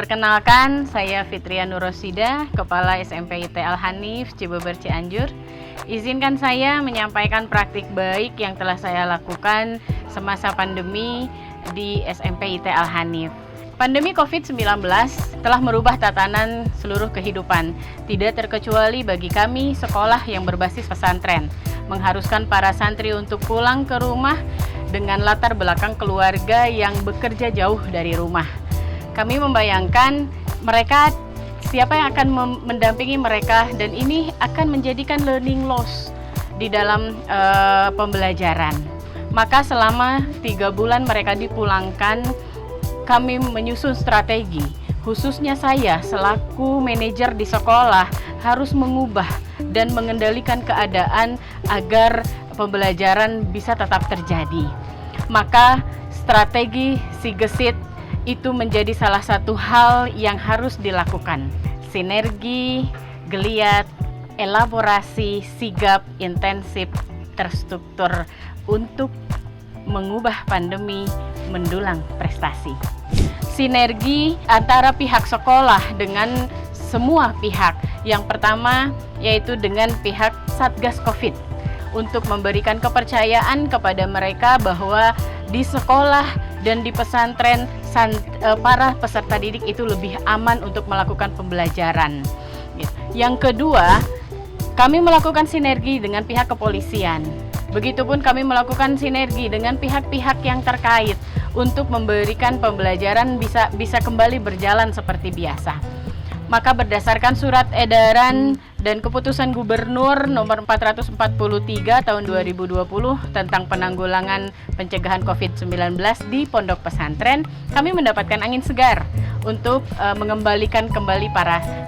Perkenalkan, saya Fitria Nurrosida, Kepala SMP IT Al-Hanif, Cibeber, Cianjur. Izinkan saya menyampaikan praktik baik yang telah saya lakukan semasa pandemi di SMP IT Al-Hanif. Pandemi COVID-19 telah merubah tatanan seluruh kehidupan, tidak terkecuali bagi kami sekolah yang berbasis pesantren, mengharuskan para santri untuk pulang ke rumah dengan latar belakang keluarga yang bekerja jauh dari rumah. Kami membayangkan mereka, siapa yang akan mendampingi mereka, dan ini akan menjadikan learning loss di dalam pembelajaran. Maka selama 3 bulan mereka dipulangkan, kami menyusun strategi. Khususnya saya selaku manajer di sekolah harus mengubah dan mengendalikan keadaan agar pembelajaran bisa tetap terjadi. Maka strategi Sigesit itu menjadi salah satu hal yang harus dilakukan. Sinergi, geliat, elaborasi, sigap, intensif, terstruktur untuk mengubah pandemi mendulang prestasi. Sinergi antara pihak sekolah dengan semua pihak. Yang pertama yaitu dengan pihak Satgas Covid untuk memberikan kepercayaan kepada mereka bahwa di sekolah dan di pesantren para peserta didik itu lebih aman untuk melakukan pembelajaran. Yang kedua, kami melakukan sinergi dengan pihak kepolisian. Begitupun kami melakukan sinergi dengan pihak-pihak yang terkait untuk memberikan pembelajaran bisa kembali berjalan seperti biasa. Maka berdasarkan surat edaran dan keputusan Gubernur nomor 443 tahun 2020 tentang penanggulangan pencegahan COVID-19 di pondok pesantren, kami mendapatkan angin segar untuk mengembalikan kembali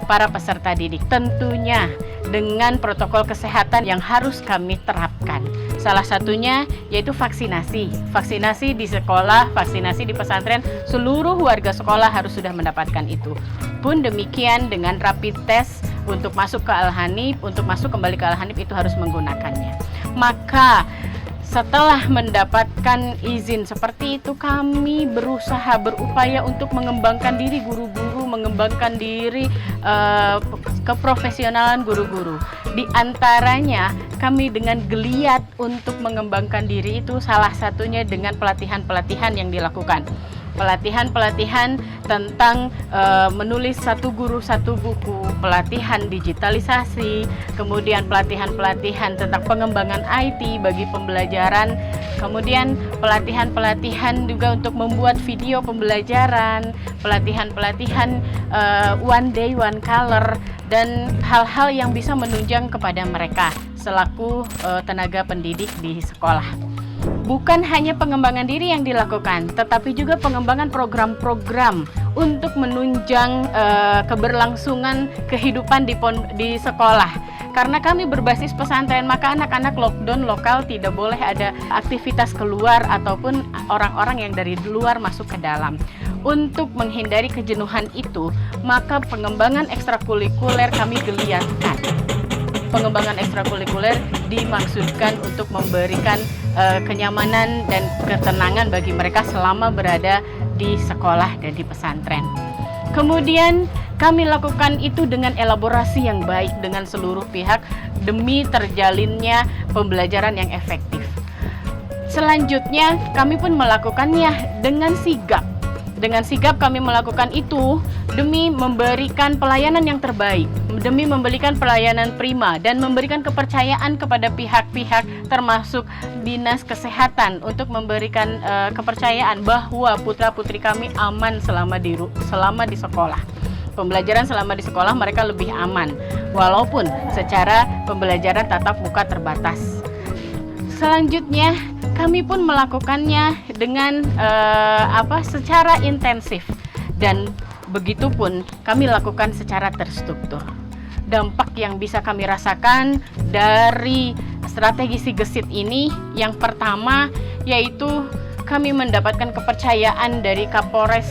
para peserta didik. Tentunya dengan protokol kesehatan yang harus kami terapkan. Salah satunya yaitu vaksinasi. Vaksinasi di sekolah, vaksinasi di pesantren, seluruh warga sekolah harus sudah mendapatkan itu. Pun demikian dengan rapid test untuk masuk ke Al-Hanif, untuk masuk kembali ke Al-Hanif itu harus menggunakannya. Maka setelah mendapatkan izin seperti itu, kami berupaya untuk mengembangkan diri guru-guru, mengembangkan diri keprofesionalan guru-guru. Di antaranya kami dengan geliat untuk mengembangkan diri itu salah satunya dengan pelatihan-pelatihan yang dilakukan. Pelatihan-pelatihan tentang menulis satu guru satu buku, pelatihan digitalisasi, kemudian pelatihan-pelatihan tentang pengembangan IT bagi pembelajaran, kemudian pelatihan-pelatihan juga untuk membuat video pembelajaran, pelatihan-pelatihan one day one color, dan hal-hal yang bisa menunjang kepada mereka selaku tenaga pendidik di sekolah. Bukan hanya pengembangan diri yang dilakukan, tetapi juga pengembangan program-program untuk menunjang keberlangsungan kehidupan di sekolah. Karena kami berbasis pesantren, maka anak-anak lockdown lokal, tidak boleh ada aktivitas keluar ataupun orang-orang yang dari luar masuk ke dalam. Untuk menghindari kejenuhan itu, maka pengembangan ekstrakurikuler kami geliatkan. Pengembangan ekstrakurikuler dimaksudkan untuk memberikan kenyamanan dan ketenangan bagi mereka selama berada di sekolah dan di pesantren. Kemudian kami lakukan itu dengan elaborasi yang baik dengan seluruh pihak demi terjalinnya pembelajaran yang efektif. Selanjutnya kami pun melakukannya dengan sigap. Dengan sigap kami melakukan itu demi memberikan pelayanan yang terbaik, demi memberikan pelayanan prima dan memberikan kepercayaan kepada pihak-pihak termasuk Dinas Kesehatan untuk memberikan kepercayaan bahwa putra-putri kami aman selama di sekolah. Pembelajaran selama di sekolah mereka lebih aman walaupun secara pembelajaran tatap muka terbatas. Selanjutnya kami pun melakukannya dengan secara intensif, dan begitupun kami lakukan secara terstruktur. Dampak yang bisa kami rasakan dari strategi Sigesit ini, yang pertama yaitu kami mendapatkan kepercayaan dari Kapolres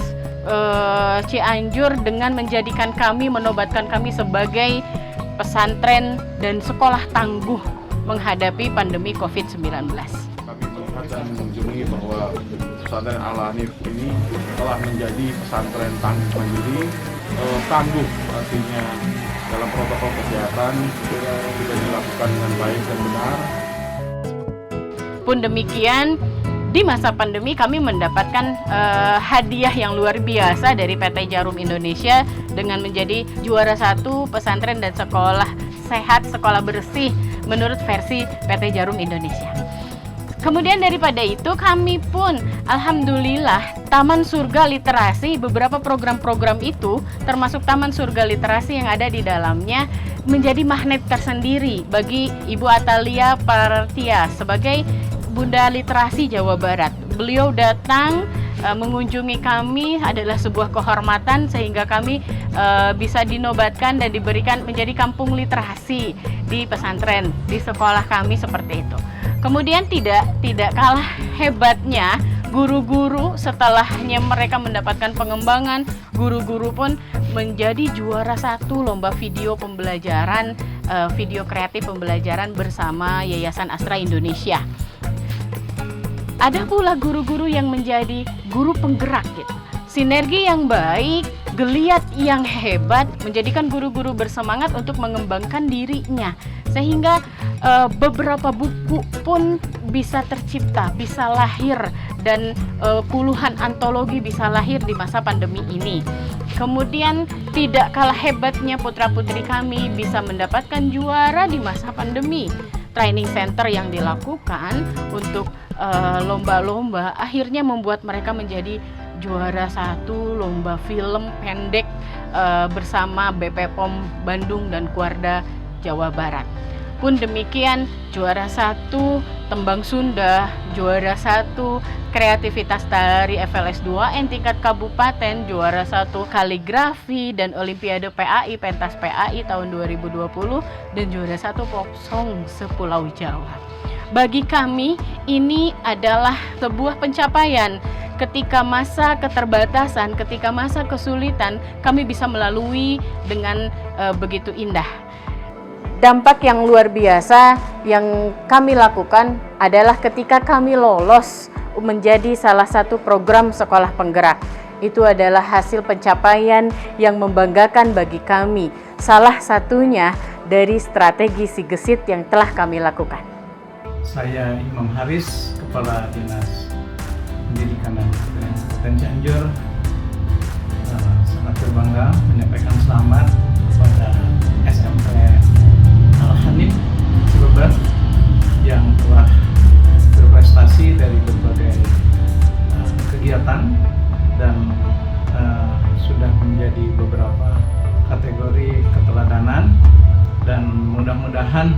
Cianjur dengan menjadikan kami, menobatkan kami sebagai pesantren dan sekolah tangguh menghadapi pandemi COVID-19. Kami akan mengunjungi bahwa pesantren Al-Hanif ini telah menjadi pesantren tangguh mandiri, tangguh artinya dalam protokol kesehatan sudah dilakukan dengan baik dan benar. Pun demikian, di masa pandemi kami mendapatkan hadiah yang luar biasa dari PT Djarum Indonesia dengan menjadi juara 1 pesantren dan sekolah sehat, sekolah bersih menurut versi PT Djarum Indonesia. Kemudian daripada itu kami pun alhamdulillah Taman Surga Literasi, beberapa program-program itu termasuk Taman Surga Literasi yang ada di dalamnya menjadi magnet tersendiri bagi Ibu Atalia Partia sebagai Bunda Literasi Jawa Barat. Beliau datang mengunjungi kami adalah sebuah kehormatan sehingga kami bisa dinobatkan dan diberikan menjadi kampung literasi di pesantren, di sekolah kami seperti itu. Kemudian tidak kalah hebatnya guru-guru setelahnya mereka mendapatkan pengembangan, guru-guru pun menjadi juara 1 lomba video pembelajaran, video kreatif pembelajaran bersama Yayasan Astra Indonesia. Ada pula guru-guru yang menjadi guru penggerak gitu. Sinergi yang baik, geliat yang hebat menjadikan guru-guru bersemangat untuk mengembangkan dirinya sehingga beberapa buku pun bisa tercipta, bisa lahir dan puluhan antologi bisa lahir di masa pandemi ini. Kemudian tidak kalah hebatnya putra-putri kami bisa mendapatkan juara di masa pandemi. Training center yang dilakukan untuk lomba-lomba akhirnya membuat mereka menjadi juara 1 lomba film pendek bersama BP POM Bandung dan Kuarda Jawa Barat. Pun demikian juara 1 tembang Sunda, juara 1 kreativitas tari FLS 2N tingkat kabupaten, juara 1 kaligrafi dan Olimpiade PAI pentas PAI tahun 2020 dan juara 1 pop song sepulau Jawa. Bagi kami ini adalah sebuah pencapaian. Ketika masa keterbatasan, ketika masa kesulitan, kami bisa melalui dengan begitu indah. Dampak yang luar biasa yang kami lakukan adalah ketika kami lolos menjadi salah satu program sekolah penggerak. Itu adalah hasil pencapaian yang membanggakan bagi kami. Salah satunya dari strategi Sigesit yang telah kami lakukan. Saya Imam Haris, Kepala Dinas Pendidikan dan Kebudayaan Kabupaten Cianjur, sangat berbangga menyampaikan selamat kepada SMP Al-Hanif Cibeber yang telah berprestasi dari berbagai kegiatan dan sudah menjadi beberapa kategori keteladanan, dan mudah-mudahan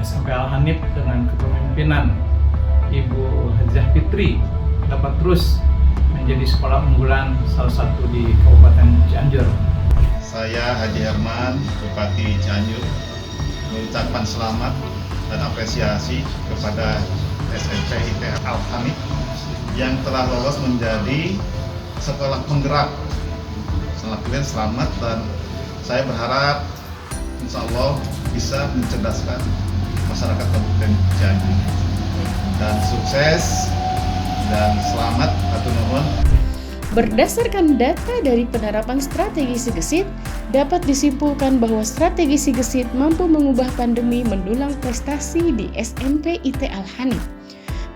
SMP Al-Hanif dengan kepemimpinan Ibu Hajah Fitri dapat terus menjadi sekolah unggulan salah satu di Kabupaten Cianjur. Saya Haji Herman, Bupati Cianjur, mengucapkan selamat dan apresiasi kepada SMP IT Al-Hanif yang telah lolos menjadi sekolah penggerak. Selamat, dan saya berharap insya Allah bisa mencerdaskan masyarakat Kabupaten Cianjur. Dan sukses dan selamat, hatur nuhun. Berdasarkan data dari penerapan strategi Sigesit, dapat disimpulkan bahwa strategi Sigesit mampu mengubah pandemi mendulang prestasi di SMP IT Al-Hanif.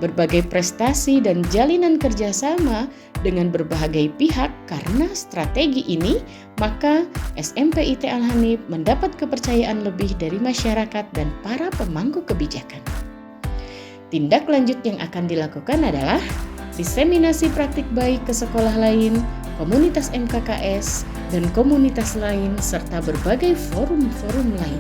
Berbagai prestasi dan jalinan kerjasama dengan berbagai pihak karena strategi ini, maka SMP IT Al-Hanif mendapat kepercayaan lebih dari masyarakat dan para pemangku kebijakan. Tindak lanjut yang akan dilakukan adalah diseminasi praktik baik ke sekolah lain, komunitas MKKS, dan komunitas lain, serta berbagai forum-forum lain.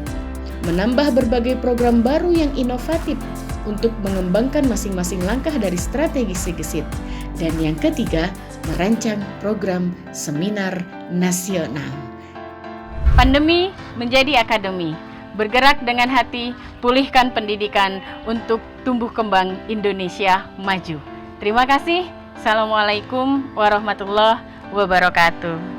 Menambah berbagai program baru yang inovatif untuk mengembangkan masing-masing langkah dari strategi Sigesit. Dan yang ketiga, merancang program seminar nasional. Pandemi menjadi akademi. Bergerak dengan hati, pulihkan pendidikan untuk tumbuh kembang Indonesia maju. Terima kasih. Assalamualaikum warahmatullahi wabarakatuh.